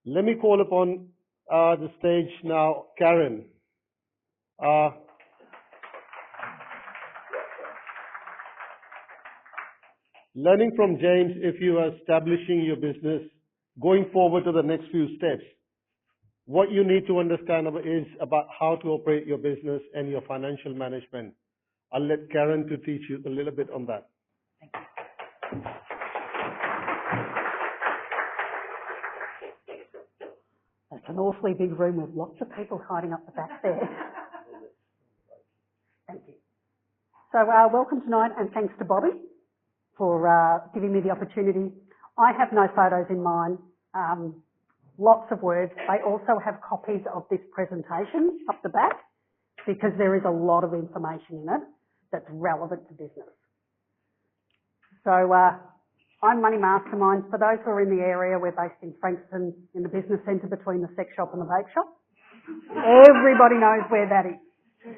Let me call upon the stage now, Karen. Learning from James, if you are establishing your business, going forward to the next few steps, what you need to understand is about how to operate your business and your financial management. I'll let Karen to teach you a little bit on that. Thank you. That's an awfully big room with lots of people hiding up the back there. Thank you. So welcome tonight, and thanks to Bobby for giving me the opportunity. I have no photos in mine, lots of words. I also have copies of this presentation up the back because there is a lot of information in it that's relevant to business. So I'm Money Mastermind. For those who are in the area, we're based in Frankston in the business centre between the sex shop and the vape shop. Everybody knows where that is.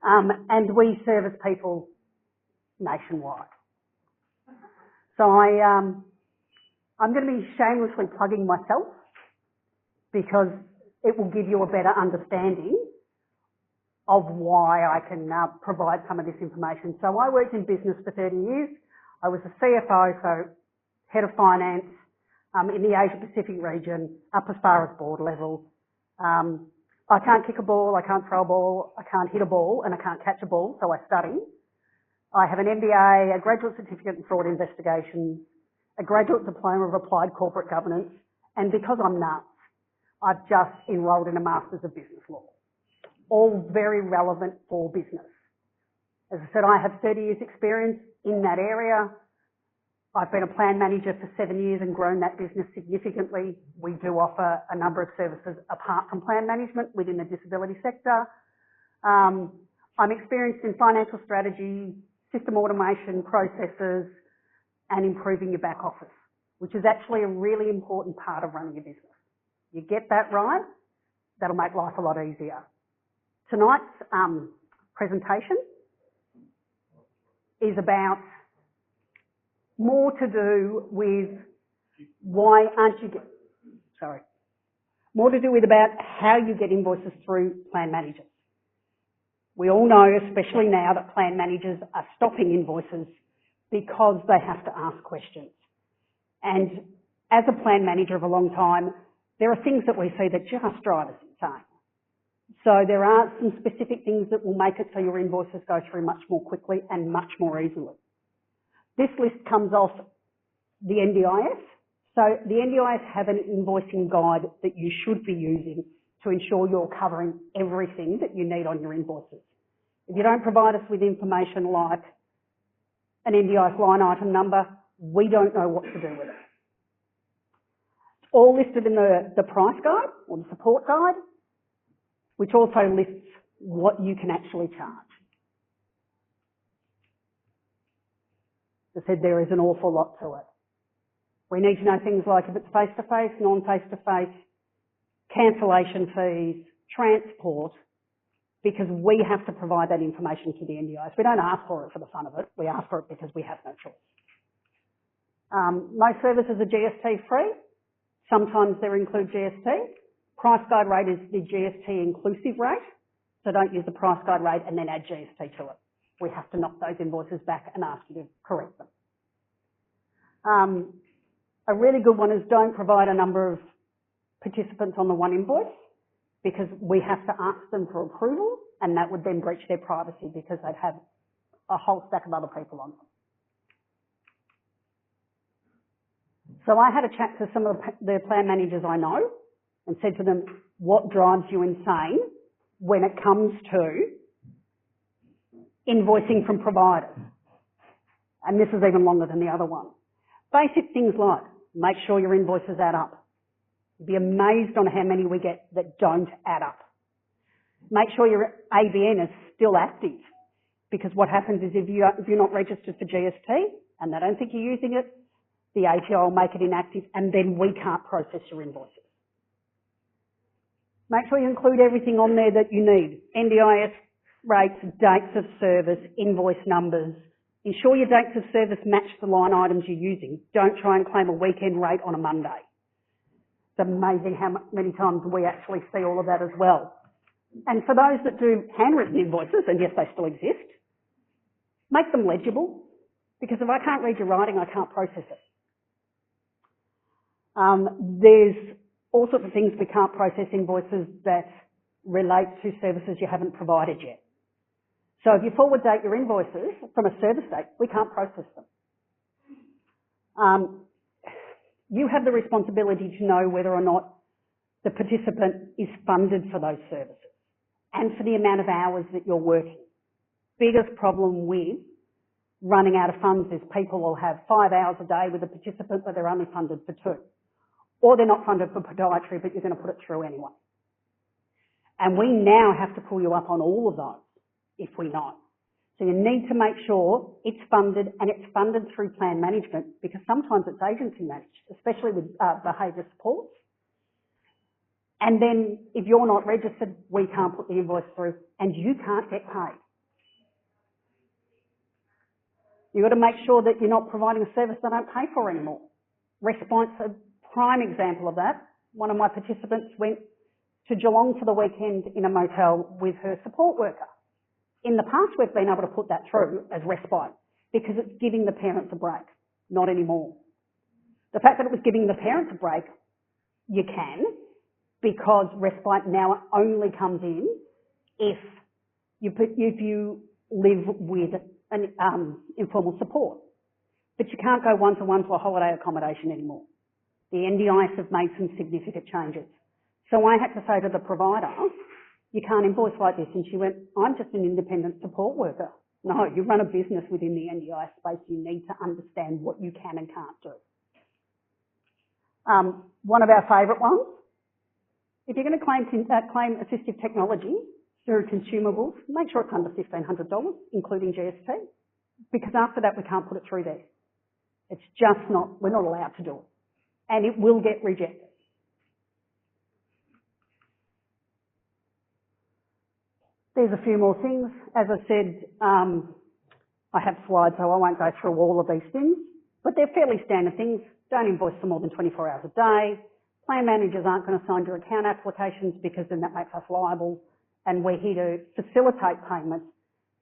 And we service people nationwide. So I'm going to be shamelessly plugging myself because it will give you a better understanding of why I can provide some of this information. So I worked in business for 30 years. I was a CFO, so head of finance in the Asia Pacific region, up as far as board level. I can't kick a ball, I can't throw a ball, I can't hit a ball, and I can't catch a ball, so I study. I have an MBA, a graduate certificate in fraud investigations, a graduate diploma of applied corporate governance, and because I'm nuts, I've just enrolled in a Masters of Business Law. All very relevant for business. As I said, I have 30 years experience in that area. I've been a plan manager for 7 years and grown that business significantly. We do offer a number of services apart from plan management within the disability sector. I'm experienced in financial strategy, system automation, processes, and improving your back office, which is actually a really important part of running a business. You get that right, that'll make life a lot easier. Tonight's presentation is about more to do with why aren't you more to do with about how you get invoices through plan managers. We all know, especially now, that plan managers are stopping invoices because they have to ask questions. And as a plan manager of a long time, there are things that we see that just drive us insane. So there are some specific things that will make it so your invoices go through much more quickly and much more easily. This list comes off the NDIS. So the NDIS have an invoicing guide that you should be using to ensure you're covering everything that you need on your invoices. If you don't provide us with information like an NDIS line item number, we don't know what to do with it. It's all listed in the price guide or the support guide, which also lists what you can actually charge. As I said, there is an awful lot to it. We need to know things like if it's face-to-face, non-face-to-face, cancellation fees, transport, because we have to provide that information to the NDIS. We don't ask for it for the fun of it. We ask for it because we have no choice. Most services are GST free. Sometimes they include GST. Price guide rate is the GST inclusive rate. So don't use the price guide rate and then add GST to it. We have to knock those invoices back and ask you to correct them. A really good one is don't provide a number of participants on the one invoice because we have to ask them for approval and that would then breach their privacy because they'd have a whole stack of other people on them. So I had a chat to some of the plan managers I know and said to them, what drives you insane when it comes to invoicing from providers? And this is even longer than the other one. Basic things like make sure your invoices add up. You'd be amazed on how many we get that don't add up. Make sure your ABN is still active because what happens is if you're not registered for GST and they don't think you're using it, the ATO will make it inactive and then we can't process your invoices. Make sure you include everything on there that you need. NDIS rates, dates of service, invoice numbers. Ensure your dates of service match the line items you're using. Don't try and claim a weekend rate on a Monday. It's amazing how many times we actually see all of that as well. And for those that do handwritten invoices, and yes, they still exist, make them legible, because if I can't read your writing, I can't process it. There's all sorts of things we can't process invoices that relate to services you haven't provided yet. So if you forward date your invoices from a service date, we can't process them. You have the responsibility to know whether or not the participant is funded for those services and for the amount of hours that you're working. Biggest problem with running out of funds is people will have 5 hours a day with a participant, but they're only funded for 2. Or they're not funded for podiatry, but you're going to put it through anyway. And we now have to pull you up on all of those if we know. So you need to make sure it's funded, and it's funded through plan management, because sometimes it's agency managed, especially with behaviour supports. And then if you're not registered, we can't put the invoice through and you can't get paid. You've got to make sure that you're not providing a service they don't pay for anymore. Response, a prime example of that. One of my participants went to Geelong for the weekend in a motel with her support worker. In the past, we've been able to put that through as respite because it's giving the parents a break. Not anymore. The fact that it was giving the parents a break, you can, because respite now only comes in if you live with an informal support. But you can't go one-to-one for a holiday accommodation anymore. The NDIS have made some significant changes. So I had to say to the provider, you can't invoice like this. And she went, I'm just an independent support worker. No, you run a business within the NDIS space. You need to understand what you can and can't do. One of our favourite ones, if you're going to claim assistive technology through consumables, make sure it's under $1,500, including GST, because after that we can't put it through there. It's just not, we're not allowed to do it. And it will get rejected. There's a few more things. As I said, I have slides, so I won't go through all of these things, but they're fairly standard things. Don't invoice for more than 24 hours a day. Plan managers aren't going to sign your account applications because then that makes us liable, and we're here to facilitate payments,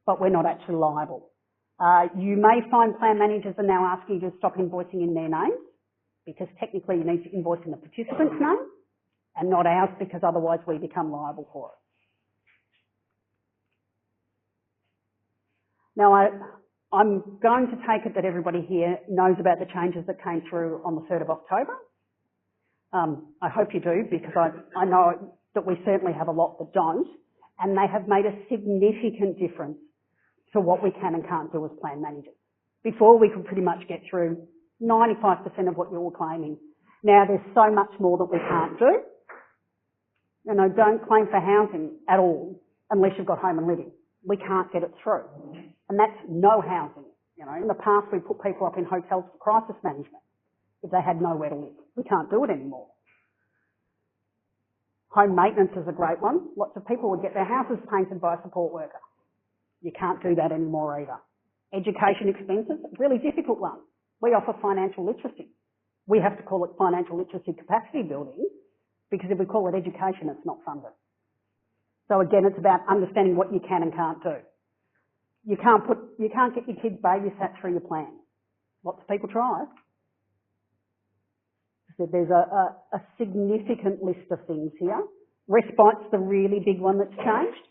but we're not actually liable. You may find plan managers are now asking you to stop invoicing in their names, because technically you need to invoice in the participant's name and not ours, because otherwise we become liable for it. Now, I'm going to take it that everybody here knows about the changes that came through on the 3rd of October. I hope you do, because I know that we certainly have a lot that don't, and they have made a significant difference to what we can and can't do as plan managers. Before, we could pretty much get through 95% of what you were claiming. Now, there's so much more that we can't do. You know, don't claim for housing at all unless you've got home and living. We can't get it through. And that's no housing. You know, in the past, we put people up in hotels for crisis management if they had nowhere to live. We can't do it anymore. Home maintenance is a great one. Lots of people would get their houses painted by a support worker. You can't do that anymore either. Education expenses, a really difficult one. We offer financial literacy. We have to call it financial literacy capacity building, because if we call it education, it's not funded. So again, it's about understanding what you can and can't do. You can't get your kids babysat through your plan. Lots of people try. So there's a significant list of things here. Respite's the really big one that's changed.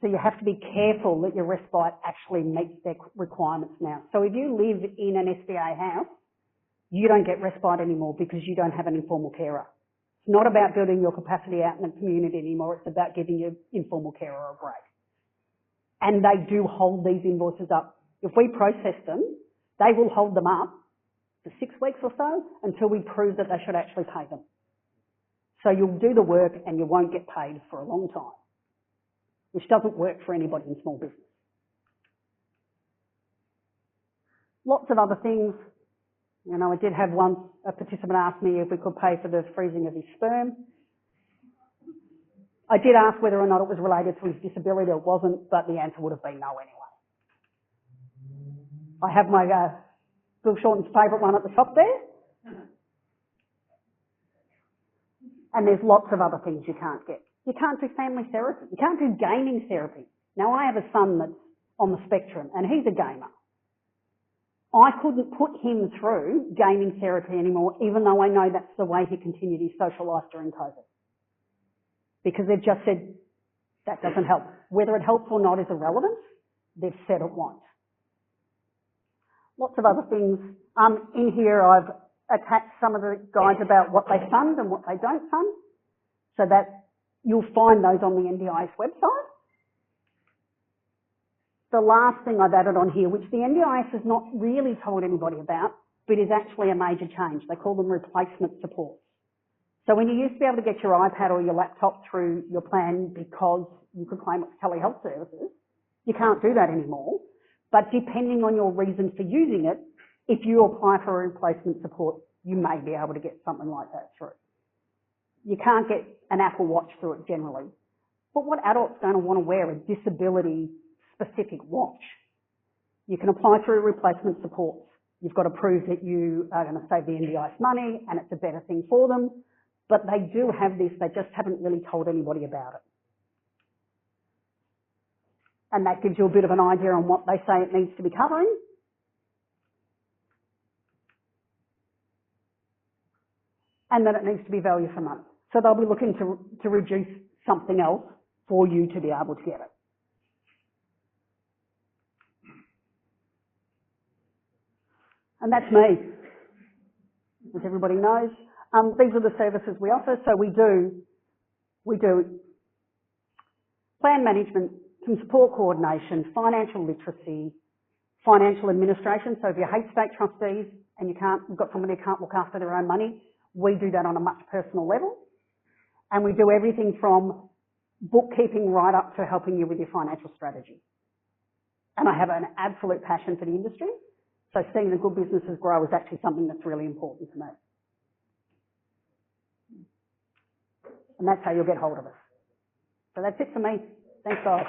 So you have to be careful that your respite actually meets their requirements now. So if you live in an SDA house, you don't get respite anymore because you don't have an informal carer. It's not about building your capacity out in the community anymore. It's about giving your informal carer a break. And they do hold these invoices up. If we process them, they will hold them up for 6 weeks or so until we prove that they should actually pay them. So you'll do the work and you won't get paid for a long time, which doesn't work for anybody in small business. Lots of other things. You know, I did have once a participant ask me if we could pay for the freezing of his sperm. I did ask whether or not it was related to his disability. It wasn't, but the answer would have been no anyway. I have my Bill Shorten's favourite one at the top there. And there's lots of other things you can't get. You can't do family therapy. You can't do gaming therapy. Now, I have a son that's on the spectrum, and he's a gamer. I couldn't put him through gaming therapy anymore, even though I know that's the way he continued his social life during COVID. Because they've just said, that doesn't help. Whether it helps or not is irrelevant. They've said it won't. Lots of other things. In here I've attached some of the guides about what they fund and what they don't fund, so that you'll find those on the NDIS website. The last thing I've added on here, which the NDIS has not really told anybody about, but is actually a major change. They call them replacement supports. So when you used to be able to get your iPad or your laptop through your plan because you could claim it for telehealth services, you can't do that anymore. But depending on your reason for using it, if you apply for a replacement support, you may be able to get something like that through. You can't get an Apple Watch through it generally. But what adult's going to want to wear a disability-specific watch? You can apply through replacement supports. You've got to prove that you are going to save the NDIS money and it's a better thing for them. But they do have this, they just haven't really told anybody about it. And that gives you a bit of an idea on what they say it needs to be covering. And that it needs to be value for money. So they'll be looking to reduce something else for you to be able to get it. And that's me, as everybody knows. These are the services we offer. So we do plan management, some support coordination, financial literacy, financial administration. So if you're state trustees and you've got somebody who can't look after their own money, we do that on a much personal level. And we do everything from bookkeeping right up to helping you with your financial strategy. And I have an absolute passion for the industry. So seeing the good businesses grow is actually something that's really important to me. And that's how you'll get hold of us. So that's it for me. Thanks, guys.